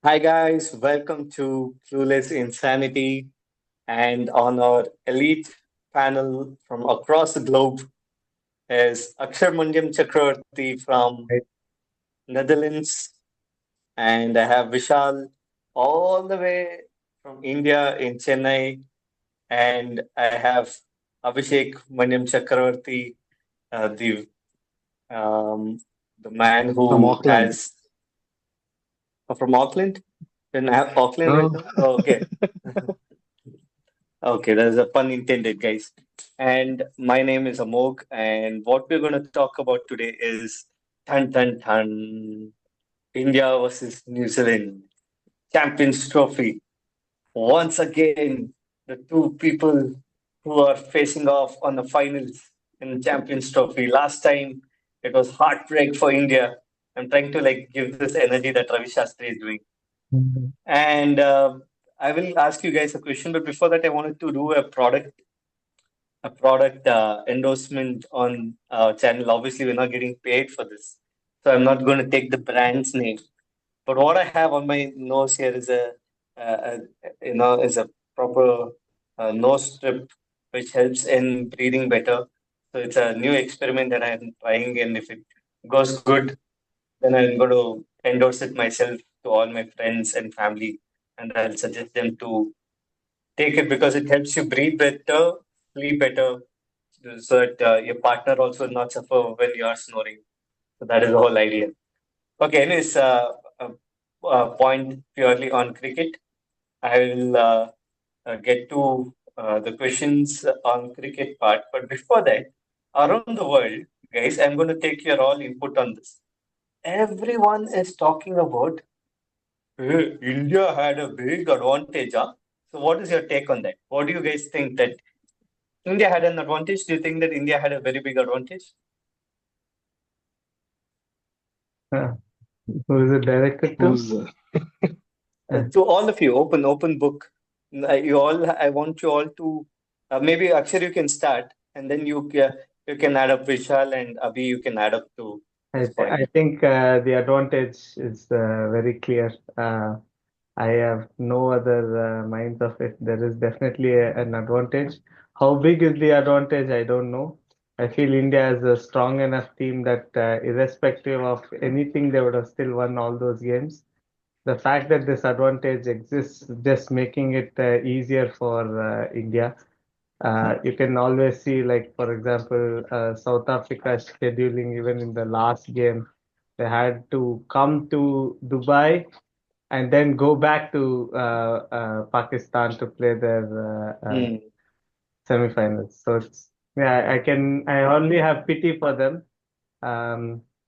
Hi guys, welcome to Clueless Insanity. And on our elite panel from across the globe is Akshar Chakravarti from Right. Netherlands, and I have Vishal all the way from India in Chennai, and I have Abhishek Manyam Chakravarti, uh, the um, the man From who Auckland. has from Auckland. Then I have Auckland right No, now. Oh, okay. Okay, there's a pun intended, guys. And my name is Amog, and what we're going to talk about today is Tan Tan Tan India versus New Zealand Champions Trophy. Once again, the two people who are facing off on the finals in Champions Trophy. Last time it was heartbreak for India. I'm trying to like give this energy that Ravi Shastri is doing. Mhm. And I will ask you guys a question, but before that, I wanted to do a product endorsement on our channel. Obviously, we're not getting paid for this, so I'm not going to take the brand's name. But what I have on my nose here is a proper nose strip, which helps in breathing better. So it's a new experiment that I'm trying, and if it goes good, then I'm going to endorse it myself to all my friends and family, and I'll suggest them to take it because it helps you breathe better, sleep better, so that your partner also will not suffer when you are snoring. So that is the whole idea. Okay, anyways, point purely on cricket. I will get to the questions on cricket part, but before that, around the world, guys, I'm going to take your all input on this. Everyone is talking about hey, India had a big advantage. Huh? So, what is your take on that? What do you guys think that India had an advantage? Do you think that India had a very big advantage? uh, who is it directed to? Who's Uh, To all of you, open book. You all, I want you all to maybe Akshar, you can start, and then you can add up Vishal and Abhi. You can add up to I, this th point. I think the advantage is very clear. I have no other minds of it. There is definitely an advantage. How big is the advantage? I don't know. I feel India is a strong enough team that irrespective of anything, they would have still won all those games. The fact that this advantage exists just making it easier for India. You can always see, like, for example, South Africa scheduling even in the last game, they had to come to Dubai and then go back to Pakistan to play their Hmm. semifinals. So it's yeah, I only have pity for them.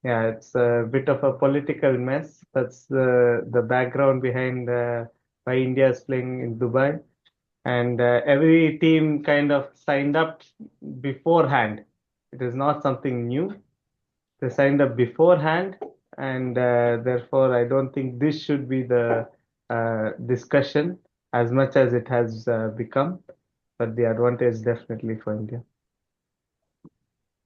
Yeah, it's a bit of a political mess. That's the background behind why India is playing in Dubai. And every team kind of signed up beforehand. It is not something new. They signed up beforehand, and therefore, I don't think this should be the discussion as much as it has become. But the advantage definitely for India.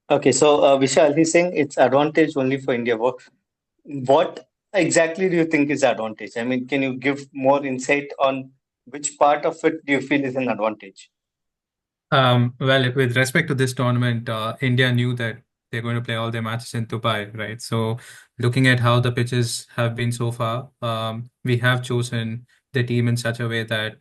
Okay, so Vishal, he's saying it's advantage only for India. What exactly do you think is advantage? I mean, can you give more insight on which part of it do you feel is an advantage? well, with respect to this tournament, India knew that they're going to play all their matches in Dubai, right? So, looking at how the pitches have been so far, we have chosen the team in such a way that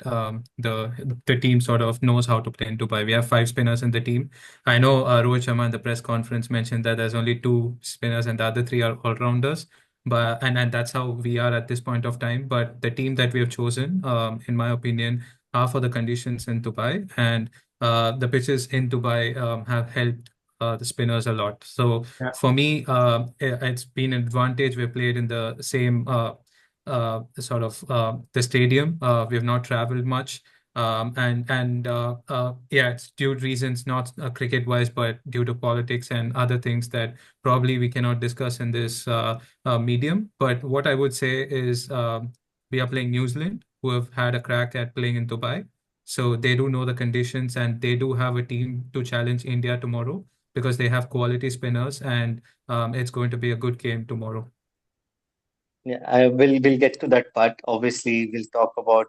the team sort of knows how to play in Dubai. We have five spinners in the team. I know Rohit Sharma in the press conference mentioned that there's only two spinners and the other three are all-rounders. But and that's how we are at this point of time. But the team that we have chosen, in my opinion, are for the conditions in Dubai, and the pitches in Dubai have helped the spinners a lot. So Yeah. for me, it's been an advantage. We played in the same sort of the stadium. We have not traveled much. Yeah, it's due to reasons not cricket wise, but due to politics and other things that probably we cannot discuss in this medium. But what I would say is we are playing New Zealand, who have had a crack at playing in Dubai, so they do know the conditions and they do have a team to challenge India tomorrow because they have quality spinners, and it's going to be a good game tomorrow. Yeah, I will get to that part. Obviously, we'll talk about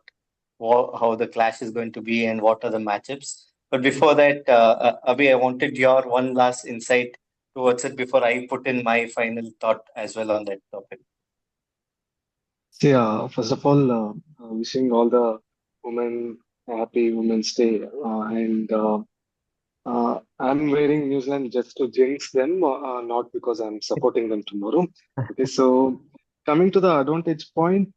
how the clash is going to be and what are the matchups. But before that, Abhi, I wanted your one last insight towards it before I put in my final thought as well on that topic. So yeah, first of all, wishing all the women a happy Women's Day, and I'm wearing New Zealand just to jinx them, not because I'm supporting them tomorrow. Okay, so coming to the advantage point,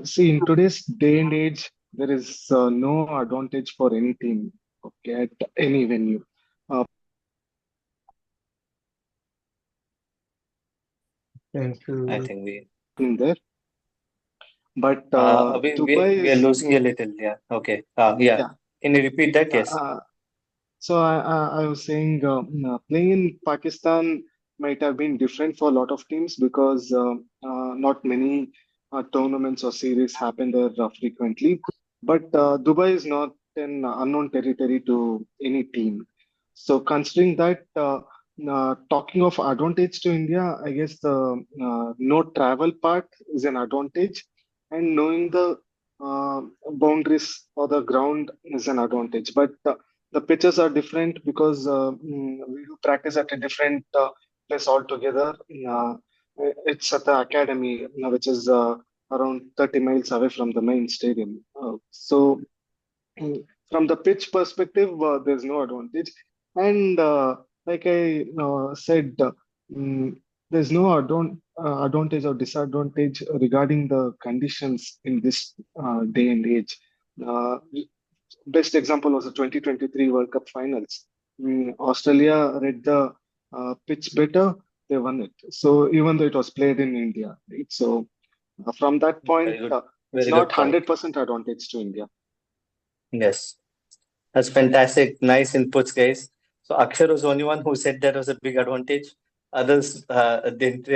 see, in today's day and age, there is no advantage for any team, okay, at any venue. Thank I you. think In there, but Abhi, Dubai we are is, losing a little. Yeah. Okay. Yeah. yeah. Can you repeat that? Uh, Yes. uh, So I was saying playing in Pakistan might have been different for a lot of teams because not many tournaments or series happen there frequently. But Dubai is not an unknown territory to any team. So considering that, talking of advantage to India, I guess the no travel part is an advantage, and knowing the boundaries or the ground is an advantage. But the pitches are different because we do practice at a different place altogether. It's at the academy, which is around 30 miles away from the main stadium. So, from the pitch perspective, there's no advantage. And like I said, mm, there's no advantage or disadvantage regarding the conditions in this day and age. Uh, Best example was the 2023 World Cup finals. Australia read the pitch better, they won it. So even though it was played in India, right? So from that point, Very good. it's Very not good point. 100% advantage to India. Yes. That's fantastic. Nice inputs, guys. So Akshar was the only one who said that was a big advantage. Others didn't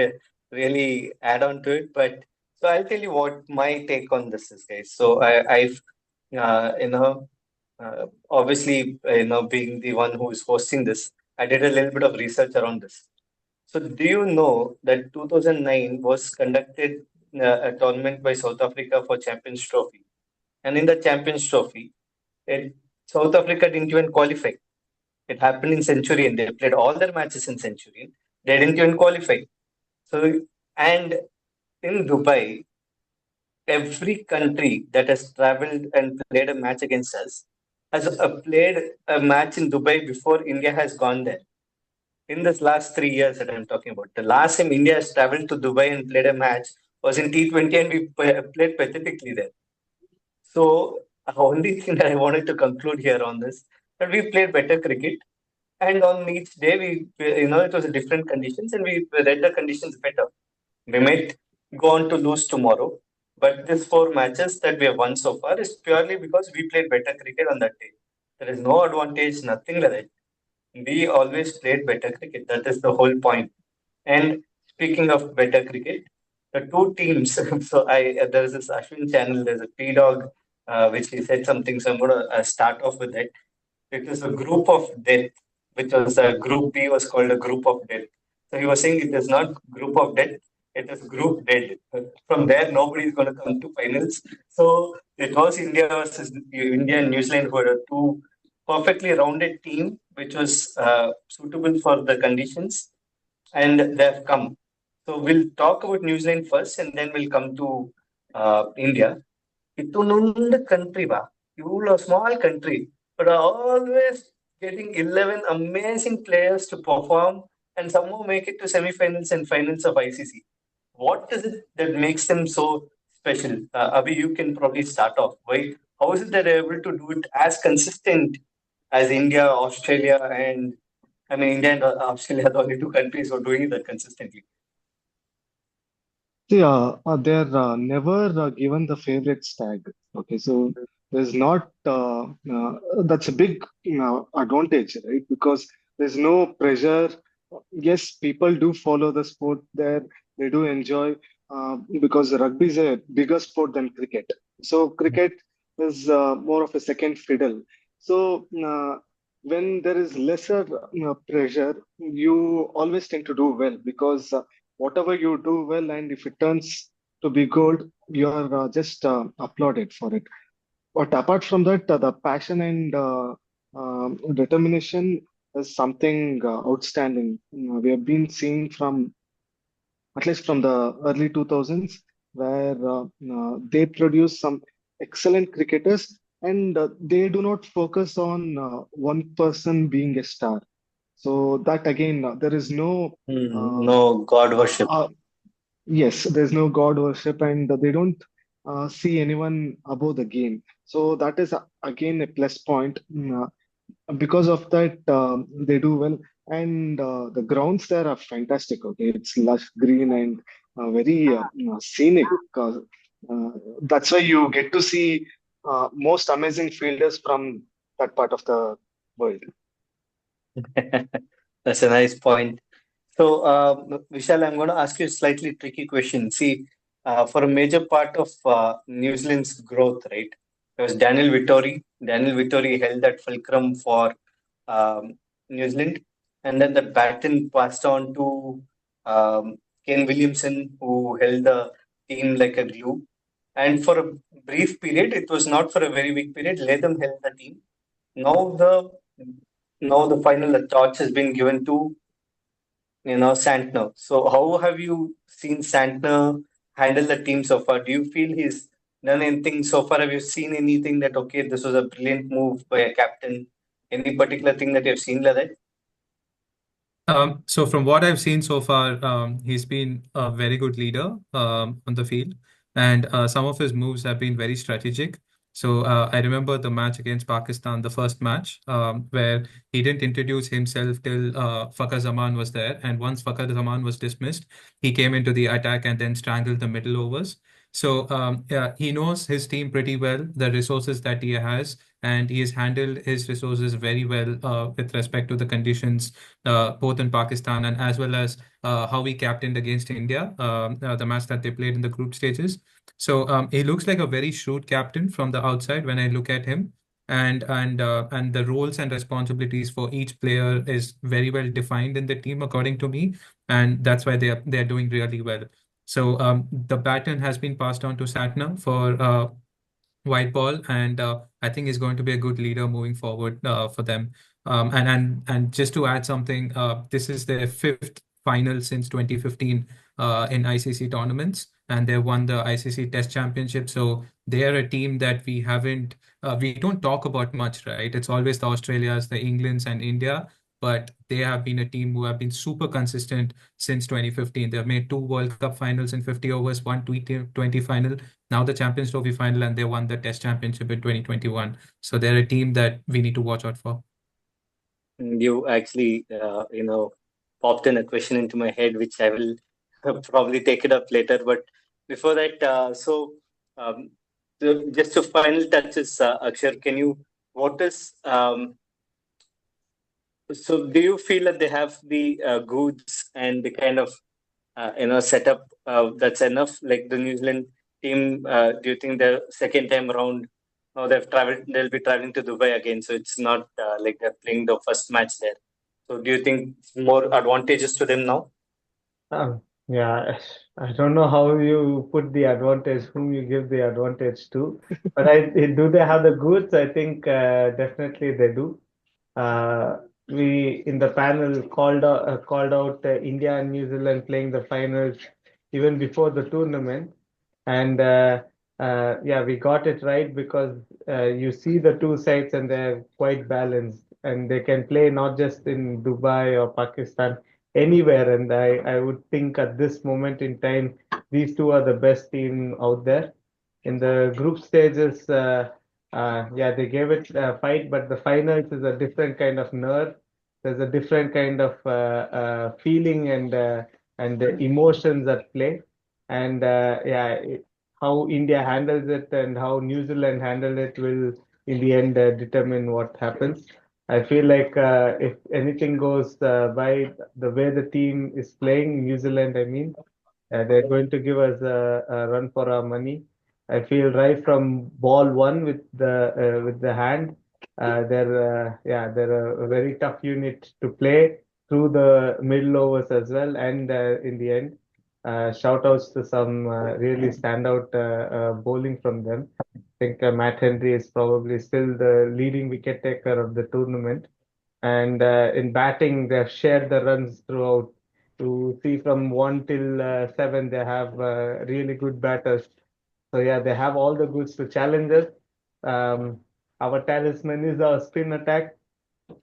really add on to it. But so I'll tell you what my take on this is, guys. So I've, obviously, being the one who is hosting this, I did a little bit of research around this. So do you know that 2009 was conducted a tournament by South Africa for Champions Trophy, and in the Champions Trophy, it, South Africa didn't even qualify. It happened in Centurion. They played all their matches in Centurion. They didn't even qualify. So, and in Dubai, every country that has traveled and played a match against us has played a match in Dubai before India has gone there. In this last 3 years that I'm talking about, the last time India has traveled to Dubai and played a match was in T20, and we played pathetically there. So, the only thing that I wanted to conclude here on this, that we played better cricket, and on each day it was a different conditions, and we read the conditions better. We might go on to lose tomorrow, but these four matches that we have won so far is purely because we played better cricket on that day. There is no advantage, nothing like that. We always played better cricket. That is the whole point. And speaking of better cricket, the two teams. So there is this Ashwin channel. There's a P Dog, which he said something. So I'm gonna start off with that. It is a group of death, which was Group B was called a group of death. So he was saying it is not group of death. It is group dead. From there, nobody is going to come to finals. So it was India versus India and New Zealand, who were a two perfectly rounded team, which was suitable for the conditions, and they have come. So we'll talk about New Zealand first, and then we'll come to India. Ittunund country ba. You a small country, but are always getting 11 amazing players to perform and somehow make it to semi-finals and finals of ICC. What is it that makes them so special? Abhi, you can probably start off. Why? How is it that they're able to do it as consistent as India, Australia, and I mean India and Australia are the only two countries who are doing that consistently. See, they're never given the favorites tag. Okay, so there's not that's a big advantage, right? Because there's no pressure. Yes, people do follow the sport there. They do enjoy because rugby is a bigger sport than cricket. So cricket is more of a second fiddle. So when there is lesser pressure, you always tend to do well because whatever you do well, and if it turns to be good, you are just applauded for it. But apart from that, the passion and determination is something outstanding. We have been seeing from at least from the early 2000s, where they produce some excellent cricketers, and they do not focus on one person being a star. So that again, there is no uh, No God worship. uh, yes, there's no god worship, and they don't see anyone above the game. So that is again a plus point. Because of that, they do well, and the grounds there are fantastic. Okay, it's lush green and very scenic. Uh, that's why you get to see most amazing fielders from that part of the world. That's a nice point. So, Vishal, I'm going to ask you a slightly tricky question. See, for a major part of New Zealand's growth, right, it was Daniel Vittori. Daniel Vittori held that fulcrum for New Zealand, and then the baton passed on to Ken Williamson, who held the team like a glue. And for a brief period, it was not for a very big period. Latham held the team. Now the now the final torch has been given to Santner. So how have you seen Santner handle the team so far? Do you feel he's done anything so far? Have you seen anything that okay, this was a brilliant move by a captain? Any particular thing that you've seen like that? So from what I've seen so far, he's been a very good leader on the field, and some of his moves have been very strategic. So I remember the match against Pakistan, the first match, where he didn't introduce himself till Fakhar Zaman was there, and once Fakhar Zaman was dismissed, he came into the attack and then strangled the middle overs. So yeah, he knows his team pretty well, the resources that he has, and he has handled his resources very well with respect to the conditions both in Pakistan and as well as how he captained against India, the match that they played in the group stages. So he looks like a very shrewd captain from the outside when I look at him. And the roles and responsibilities for each player is very well defined in the team, according to me, and that's why they are doing really well. So the baton has been passed on to Satnam for white ball, and I think he's going to be a good leader moving forward for them. And just to add something, this is their fifth final since 2015 in ICC tournaments, and they won the ICC Test Championship. So they are a team that we don't talk about much, right? It's always the Australias, the Englands, and India. But they have been a team who have been super consistent since 2015. They've made two World Cup finals in 50 overs, one T20 final, now the Champions Trophy final, and they won the Test Championship in 2021. So they're a team that we need to watch out for. You actually, popped in a question into my head, which I will probably take it up later. But before that, um, just to final touches, Akshar, what is, so do you feel that they have the goods and the kind of setup that's enough? Like the New Zealand team, do you think the second time around, now they'll be traveling to Dubai again, so it's not like they're playing the first match there. So do you think more advantages to them now? Yeah, I don't know how you put the advantage, whom you give the advantage to, but do they have the goods? I think definitely they do. Uh, we in the panel called out India and New Zealand playing the finals even before the tournament, and yeah, we got it right because you see the two sides and they're quite balanced, and they can play not just in Dubai or Pakistan, anywhere. And I would think at this moment in time, these two are the best team out there. In the group stages, yeah, they gave it a fight, but the finals is a different kind of nerve. There's a different kind of feeling and the emotions at play. And yeah, how India handles it and how New Zealand handle it will, in the end, determine what happens. I feel like if anything goes by the way the team is playing, New Zealand, I mean, they're going to give us a run for our money. I feel right from ball one with the hand, they're a very tough unit to play through the middle overs as well, and in the end. Shout outs to some really standout bowling from them. I think Matt Henry is probably still the leading wicket taker of the tournament. And in batting, they've shared the runs throughout. To see from 1 till 7, they have really good batters. So yeah, they have all the goods to challenge us. Um, our talisman is our spin attack.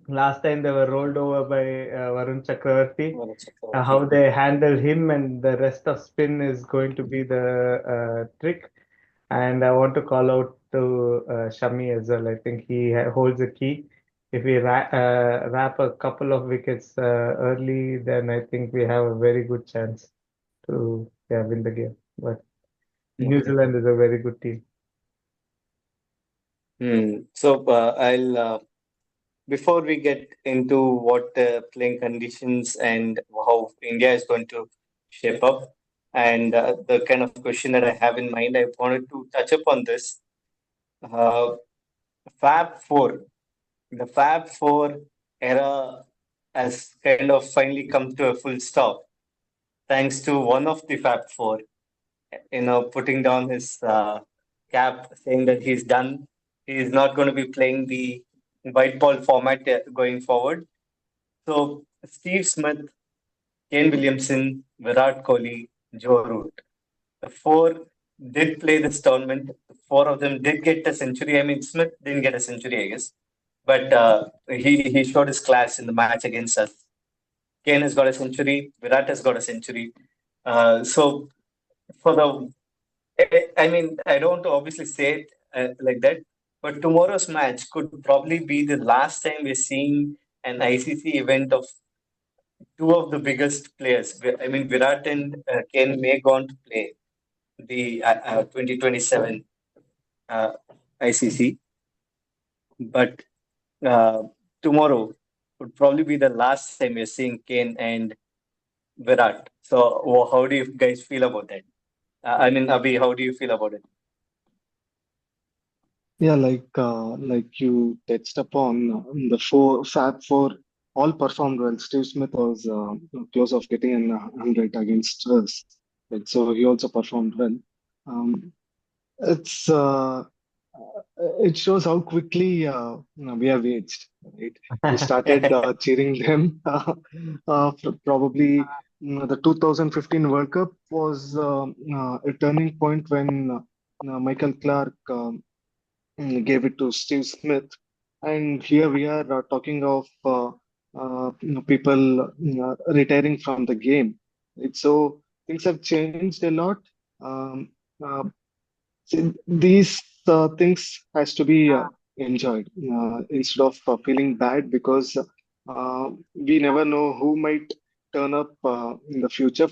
Last time they were rolled over by Varun Chakravarti. How they handle him and the rest of spin is going to be the trick. And I want to call out to Shami as well. I think he holds a key. If we wrap a couple of wickets early, then I think we have a very good chance to win the game. But New Okay. Zealand is a very good team. So I'll before we get into what playing conditions and how India is going to shape up, and the kind of question that I have in mind, I wanted to touch upon this. Uh, Fab Four, the Fab Four era has kind of finally come to a full stop, thanks to one of the Fab Four, putting down his cap, saying that he's done. He is not going to be playing the white ball format going forward. So Steve Smith, Kane Williamson, Virat Kohli, Joe Root. The four did play this tournament. The four of them did get a century. I mean, Smith didn't get a century, I guess, but he showed his class in the match against us. Kane has got a century. Virat has got a century. So for the I mean, I don't obviously say it like that, but tomorrow's match could probably be the last time we're seeing an ICC event of two of the biggest players. I mean, Virat and Ken may go on to play the 2027 uh, ICC, but uh, tomorrow would probably be the last time we're seeing Ken and Virat. So, how do you guys feel about that? I mean, Abhi, how do you feel about it? Yeah, like you touched upon the Fab Four all performed well. Steve Smith was close of getting an 100 against us, right? So he also performed well. Um, it's it shows how quickly we have aged, right? We started cheering them. Probably the 2015 World Cup was a turning point when Michael Clark. Gave it to Steve Smith. And here we are talking of people retiring from the game. So things have changed a lot. Um, uh, these things has to be enjoyed instead of feeling bad because we never know who might turn up in the future.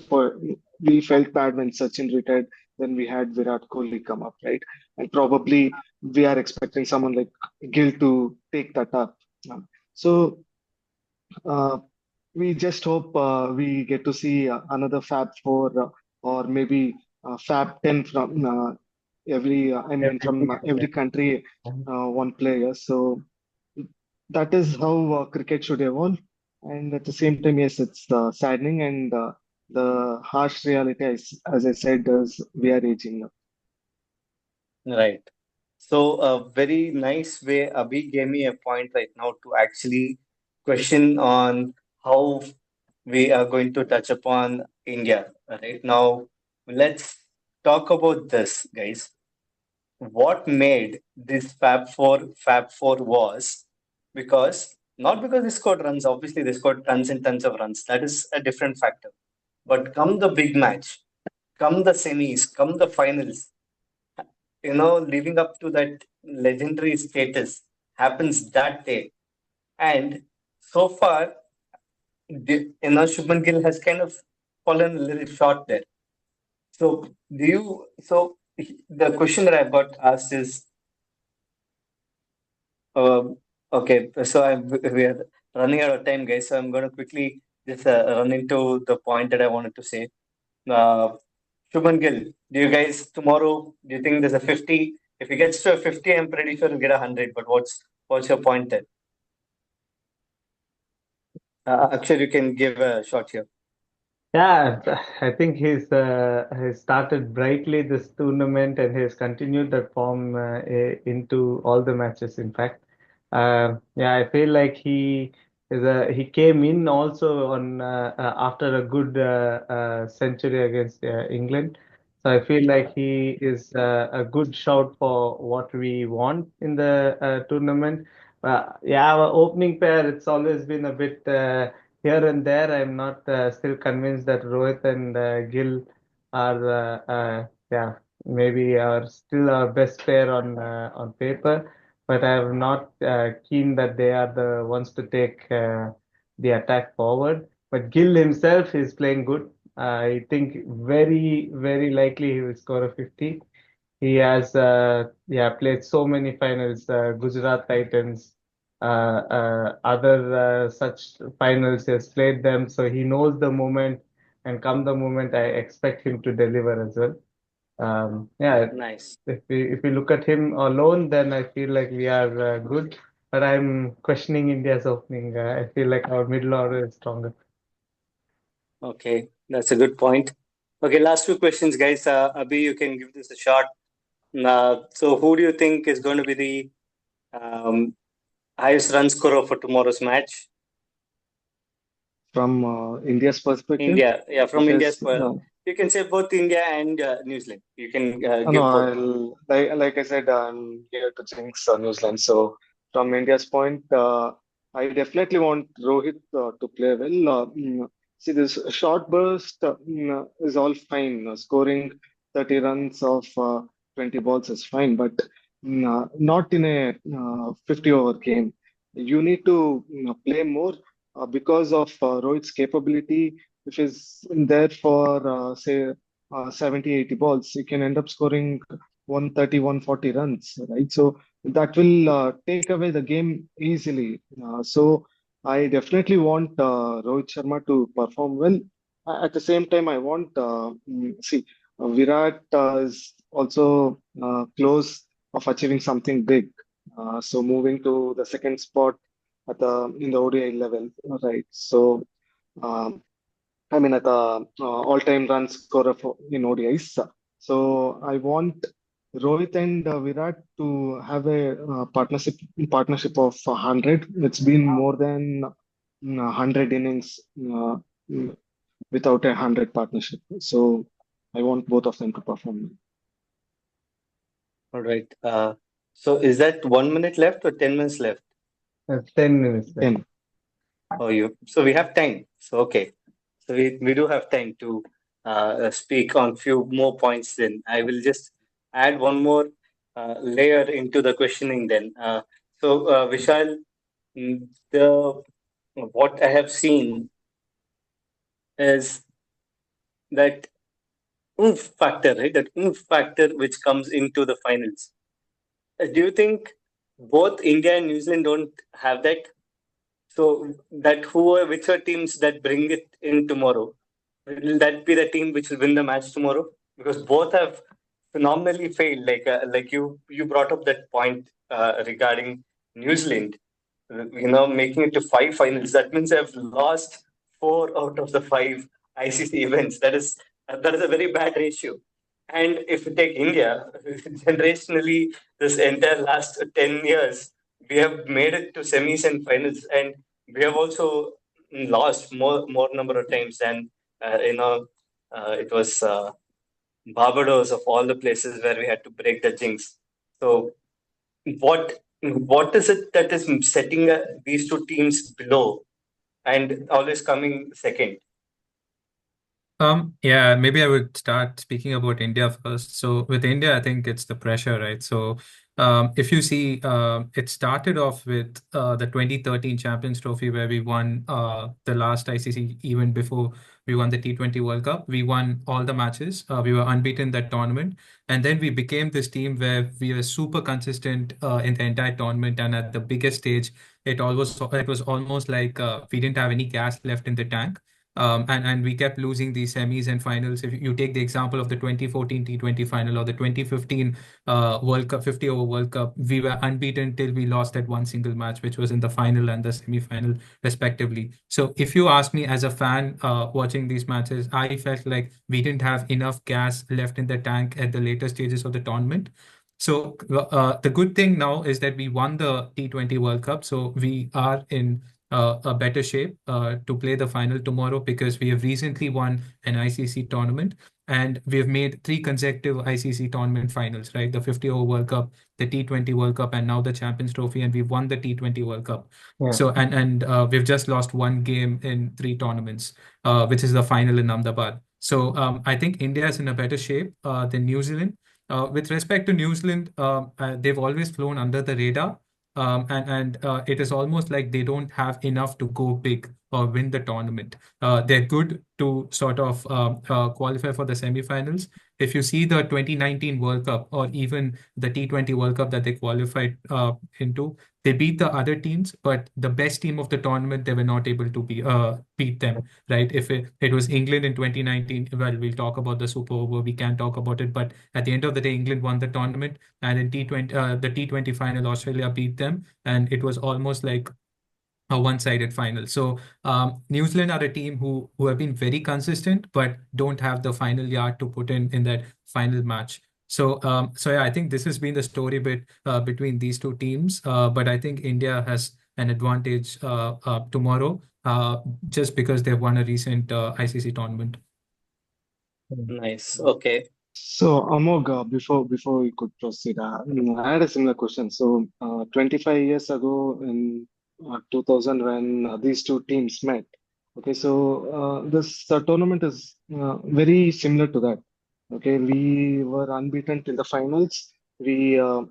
We felt bad when Sachin retired, then we had Virat Kohli come up, right? And probably we are expecting someone like Gill to take that up. So uh, we just hope we get to see another Fab Four or maybe Fab 10 from I mean, from every country, one player. So that is how cricket should evolve. And at the same time, yes, it's saddening and the harsh reality, as I said, is we are aging now. Right. So, a very nice way Abhi gave me a point right now to actually question on how we are going to touch upon India. Right now, let's talk about this, guys. What made this Fab Four was because not because they scored runs, obviously they scored tons and tons of runs. That is a different factor. But come the big match, come the semis, come the finals, living up to that legendary status happens that day. And so far, Shubman Gill has kind of fallen a little short there. So, the question that I've got asked is, um, okay, so we are running out of time, guys. So I'm going to quickly just run into the point that I wanted to say. Uh, Shubman Gill, do you guys tomorrow? Do you think there's a 50? If he gets to a 50, I'm pretty sure he'll get 100. But what's your point there? Akshay, you can give a shot here. Yeah, I think he's started brightly this tournament and he's continued that form into all the matches. In fact, yeah, I feel like he came in also on after a good century against England. So I feel like he is a good shout for what we want in the tournament. Yeah, our opening pair, it's always been a bit. Here and there, I'm not still convinced that Rohit and Gill are, yeah, maybe are still our best pair on paper, but I'm not keen that they are the ones to take the attack forward. But Gill himself is playing good. I think very likely he will score a 50. He has yeah played so many finals, Gujarat Titans, other such finals. He has played them, so he knows the moment. And come the moment, I expect him to deliver as well. Yeah, Nice. if we look at him alone, then I feel like we are good. But I'm questioning India's opening. I feel like our middle order is stronger. Okay, that's a good point. Okay, last two questions, guys. Abhi, you can give this a shot. So, who do you think is going to be the highest run scorer for tomorrow's match? From India's perspective, India, yeah, from if India's. is You can say both India and New Zealand. You can no, give both. like I said, I'm here to jinx New Zealand. So from India's point, I definitely want Rohit to play well. See, this short burst is all fine. Scoring 30 runs of 20 balls is fine, but not in a 50 over game. You need to play more because of Rohit's capability. If he's there for say 70, 80 balls, you can end up scoring 130, 140 runs, right? So that will take away the game easily. So I definitely want Rohit Sharma to perform well. At the same time, I want, see, Virat is also close of achieving something big. So moving to the second spot at the in the ODI level, right? So um, I mean, at the all-time run scorer in ODIs. So I want Rohit and Virat to have a partnership of 100. It's been more than 100 innings mm, without a 100 partnership. So I want both of them to perform. All right. So, is that 1 minute left or 10 minutes left? 10 minutes left. 10. Oh, you. So we have time. So okay. So we do have time to speak on few more points. Then I will just add one more layer into the questioning. Then Vishal, the what I have seen is that oomph factor, right? That oomph factor which comes into the finals. Do you think both India and New Zealand don't have that? So that which are teams that bring it in tomorrow? Will that be the team which will win the match tomorrow? Because both have phenomenally failed. Like you brought up that point regarding New Zealand, making it to five finals. That means they've lost four out of the five ICC events. That is a very bad ratio. And if you take India, generationally, this entire last 10 years, we have made it to semis and finals, and we have also lost more number of times than it was Barbados of all the places where we had to break the jinx. So what is it that is setting these two teams below and always coming second? Yeah, maybe I would start speaking about India first. So with India, I think it's the pressure, right? So if you see, it started off with the 2013 Champions Trophy where we won the last ICC event before we won the T20 World Cup. We won all the matches. We were unbeaten that tournament, and then we became this team where we were super consistent in the entire tournament. And at the biggest stage, it was almost like we didn't have any gas left in the tank. and we kept losing these semis and finals. If you take the example of the 2014 T20 final or the 2015 World Cup, 50 over World Cup, we were unbeaten till we lost that one single match, which was in the final and the semi-final, respectively. So if you ask me as a fan watching these matches, I felt like we didn't have enough gas left in the tank at the later stages of the tournament. So the good thing now is that we won the T20 World Cup, so we are in a better shape to play the final tomorrow because we have recently won an ICC tournament and we have made three consecutive ICC tournament finals, right? The 50 over World Cup, the T20 World Cup, and now the Champions Trophy, and we've won the T20 World Cup. Yeah. So and we've just lost one game in three tournaments, which is the final in Ahmedabad. So I think India is in a better shape than New Zealand. With respect to New Zealand, they've always flown under the radar. And it is almost like they don't have enough to go big or win the tournament. They're good to sort of qualify for the semifinals. If you see the 2019 World Cup or even the T20 World Cup that they qualified into, they beat the other teams, but the best team of the tournament, they were not able to beat them, right? If it was England in 2019, well, we'll talk about the Super Over, we can talk about it, but at the end of the day, England won the tournament, and in T20, the T20 final, Australia beat them, and it was almost like a one-sided final. So New Zealand are a team who have been very consistent, but don't have the final yard to put in that final match. So yeah, I think this has been the story bit between these two teams. But I think India has an advantage tomorrow just because they've won a recent ICC tournament. Nice. Okay. So, Amog, before we could proceed, I had a similar question. So, 25 years ago in 2000, when these two teams met, okay, so this tournament is very similar to that. Okay, we were unbeaten till the finals. We And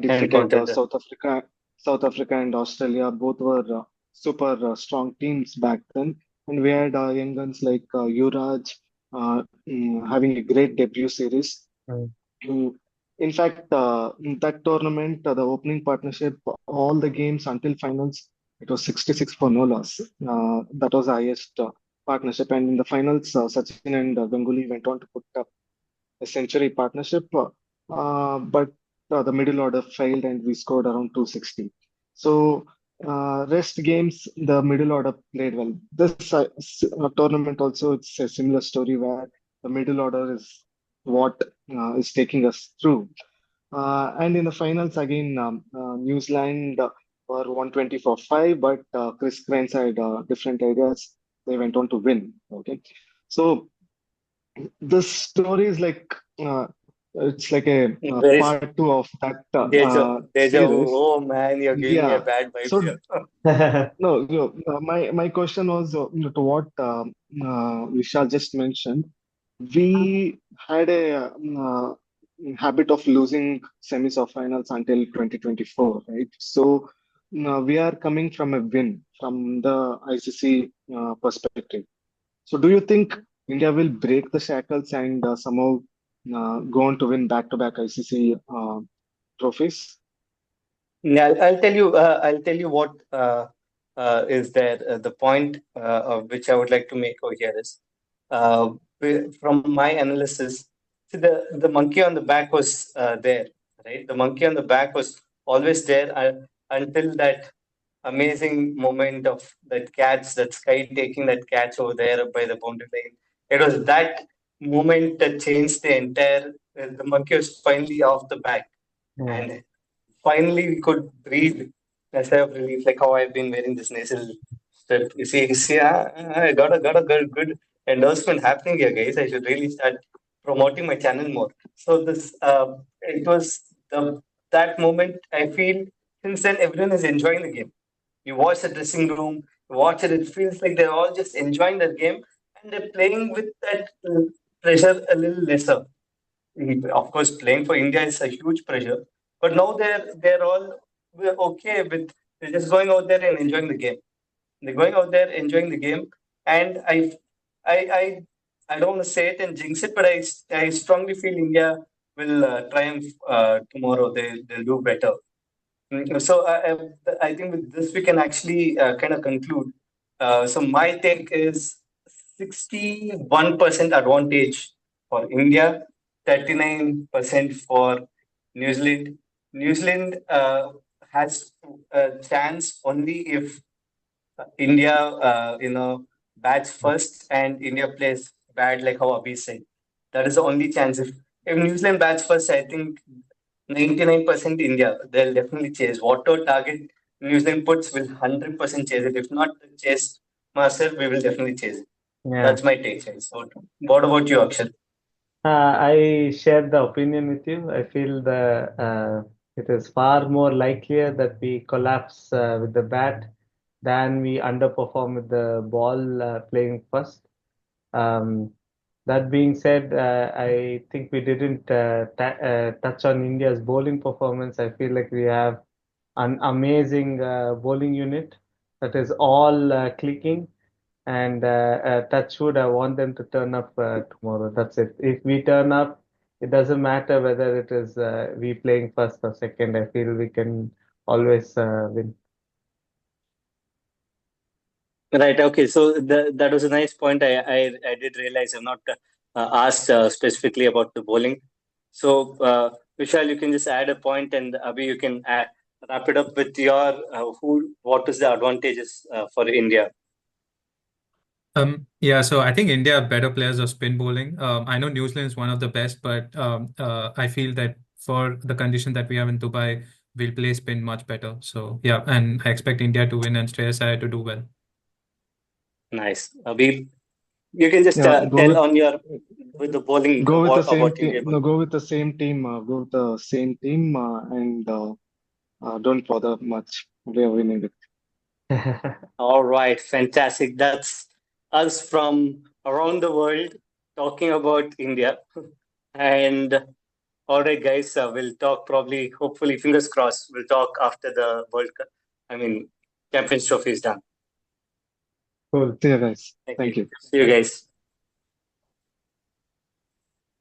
defeated contender. South Africa and Australia. Both were super strong teams back then, and we had young guns like Yuvraj having a great debut series. Mm. Mm, In fact, in that tournament, the opening partnership, all the games until finals, it was 66 for no loss. That was the highest partnership, and in the finals, Sachin and Ganguly went on to put up a century partnership, but the middle order failed and we scored around 260. So, rest games, the middle order played well. This tournament also, it's a similar story where the middle order is what is taking us through. And in the finals, again, New Zealand were 120 for 5, but Chris Cranes had different ideas. They went on to win. Okay. So, the story is like it's like a Very part two of that deja vu. series. Oh man, you're giving me a Yeah. bad vibes So here. no, my question was to what Vishal just mentioned. We had a habit of losing semis or finals until 2024, right? So we are coming from a win from the ICC perspective. So, do you think India will break the shackles and somehow go on to win back-to-back ICC trophies? Yeah, I'll tell you. I'll tell you what is there. The point of which I would like to make over here is, from my analysis, see the monkey on the back was there, right? The monkey on the back was always there until that amazing moment of that catch, that Sky taking that catch over there by the boundary line. It was that moment that changed the entire. The monkey was finally off the back, Yeah. and finally we could breathe a sigh of relief, like how I've been wearing this nasal strip. You see, I got a good endorsement happening here, guys. I should really start promoting my channel more. So this, it was the that moment. I feel since then everyone is enjoying the game. You watch the dressing room, you watch it. It feels like they're all just enjoying the game and they're playing with that pressure a little lesser. Of course, playing for India is a huge pressure, but now they're all we're okay with they're just going out there and enjoying the game. They're going out there enjoying the game, and I I I don't want to say it and jinx it, but I strongly feel India will triumph tomorrow. They'll do better. So I think with this we can actually kind of conclude So my take is 61% advantage for India, 39% for New Zealand. New Zealand has a chance only if India, bats first and India plays bad like how Abhi said. That is the only chance. If New Zealand bats first, I think 99% India, they'll definitely chase. Whatever target New Zealand puts, will 100% chase it. If not chase Master, we will definitely chase it. Yeah. That's my take, guys. What about you, Akshat? I share the opinion with you. I feel it is far more likelier that we collapse with the bat than we underperform with the ball playing first. Um, that being said, I think we didn't touch on India's bowling performance. I feel like we have an amazing bowling unit that is all clicking. And touch wood, I want them to turn up tomorrow. That's it. If we turn up, it doesn't matter whether it is we playing first or second. I feel we can always win. Right. Okay. So that was a nice point. I did realize I've not asked specifically about the bowling. So Vishal, you can just add a point, and Abhi, you can wrap it up with your what is the advantages for India. Yeah, so I think India are better players of spin bowling. I know New Zealand is one of the best, but I feel that for the condition that we have in Dubai, we'll play spin much better. So yeah, and I expect India to win and Shreyas Iyer to do well. Nice. Abhi, you can just Yeah, tell on your with the bowling go with the same about team. India No, bowling. go with the same team. Go with the same team, and don't bother much. We are winning it. All right, fantastic. That's us from around the world talking about India. And all right, guys, we'll talk probably, hopefully, fingers crossed, we'll talk after the World Cup. I mean, Champions Trophy is done. Cool. See you guys. Thank Thank you. you. See you guys.